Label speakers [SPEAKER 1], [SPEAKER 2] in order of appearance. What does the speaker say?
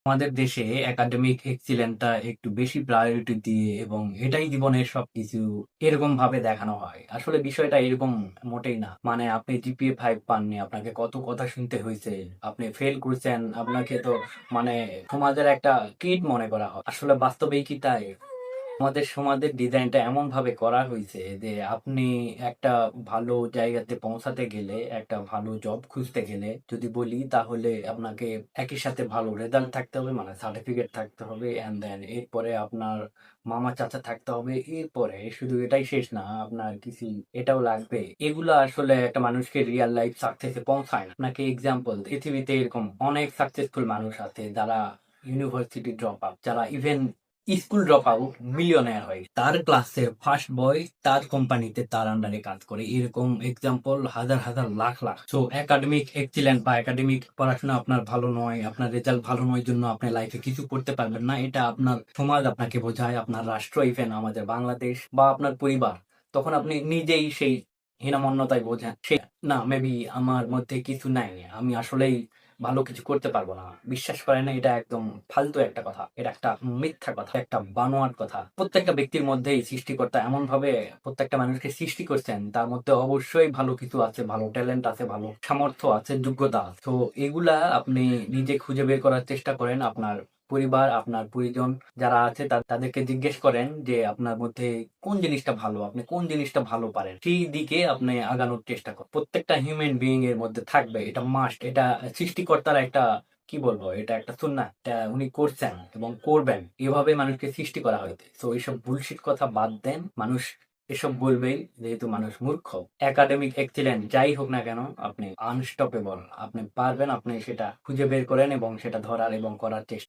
[SPEAKER 1] আমাদের দেশে একাডেমিক এক্সিলেন্টটা একটু বেশি প্রায়োরিটি দিয়ে এবং এটাই জীবনের সবকিছু এরকম ভাবে দেখানো হয়। আসলে বিষয়টা এরকম মোটেই না। মানে আপনি জিপিএ 5 পাননি, আপনাকে কত কথা শুনতে হয়েছে, আপনি ফেল করছেন, আপনাকে তো মানে সমাজের একটা কিড মনে করা হয়। আসলে বাস্তবেই কি তাই? আমাদের সমাজের ডিজাইনটা এমন ভাবে করা হয়েছে যে আপনি একটা ভালো জায়গাতে পৌঁছাতে গেলে, একটা ভালো জব খুঁজতে গেলে যদি বলি, তাহলে আপনাকে একই সাথে ভালো রেজাল্ট থাকতে হবে, মানে সার্টিফিকেট থাকতে হবে, এন্ড দেন এরপরে আপনার মামা চাচা থাকতে হবে, এরপরে শুধু এটাই শেষ না, আপনার কিছু এটাও লাগবে। এগুলো আসলে একটা মানুষকে রিয়েল লাইফ সাকসেসে পৌঁছায় না। আপনাকে এক্সাম্পল, পৃথিবীতে এরকম অনেক সাকসেসফুল মানুষ আছে যারা ইউনিভার্সিটি ড্রপ আউট, যারা even school drop out millionaire হয়। তার ক্লাসের ফার্স্ট বয় তার কোম্পানিতে তার আন্ডারে কাজ করে, এরকম এক্সাম্পল হাজার হাজার লাখ লাখ। তো একাডেমিক এক্সিলেন্ট বা একাডেমিক পড়াশোনা আপনার ভালো নয়, আপনার রেজাল্ট ভালো নয় জন্য আপনি লাইফে কিছু করতে পারবেন না, এটা আপনার সমাজ আপনাকে বোঝায়, আপনার রাষ্ট্র, ইভেন আমাদের বাংলাদেশ বা আপনার পরিবার। তখন আপনি নিজেই সেই হীনমন্যতায় বোঝেন সে না, মেবি আমার মধ্যে কিছু নাই, আমি আসলেই ভালো কিছু করতে পারবো না। বিশ্বাস করেন না, এটা একদম ফালতু একটা কথা, এটা একটা মিথ্যা কথা, একটা বানোয়াট কথা। প্রত্যেকটা ব্যক্তির মধ্যেই সৃষ্টিকর্তা এমন ভাবে প্রত্যেকটা মানুষকে সৃষ্টি করছেন, তার মধ্যে অবশ্যই ভালো কিছু আছে, ভালো ট্যালেন্ট আছে, ভালো সামর্থ্য আছে, যোগ্যতা আছে। তো এগুলা আপনি নিজে খুঁজে বের করার চেষ্টা করেন। আপনার পরিবার, আপনার পরিজন যারা আছে তাদেরকে জিজ্ঞেস করেন যে আপনার মধ্যে কোন জিনিসটা ভালো, আপনি কোন জিনিসটা ভালো পারেন, সেই দিকে আপনি আগানোর চেষ্টা করেন। প্রত্যেকটা হিউম্যান বিইং এর মধ্যে থাকবে, এটা মাস্ট, এটা সৃষ্টিকর্তার একটা কি বলবো, এটা একটা সুন্নাহ, এটা উনি করছেন এবং করবেন, এভাবে মানুষকে সৃষ্টি করা হয়েছে। তো এইসব বুলশিট কথা বাদ দেন, মানুষ এসব বলবেই যেহেতু মানুষ মূর্খ। একাডেমিক এক্সিলেন্ট যাই হোক না কেন, আপনি আনস্টপেবল, আপনি পারবেন, আপনি সেটা খুঁজে বের করেন এবং সেটা ধরার এবং করার চেষ্টা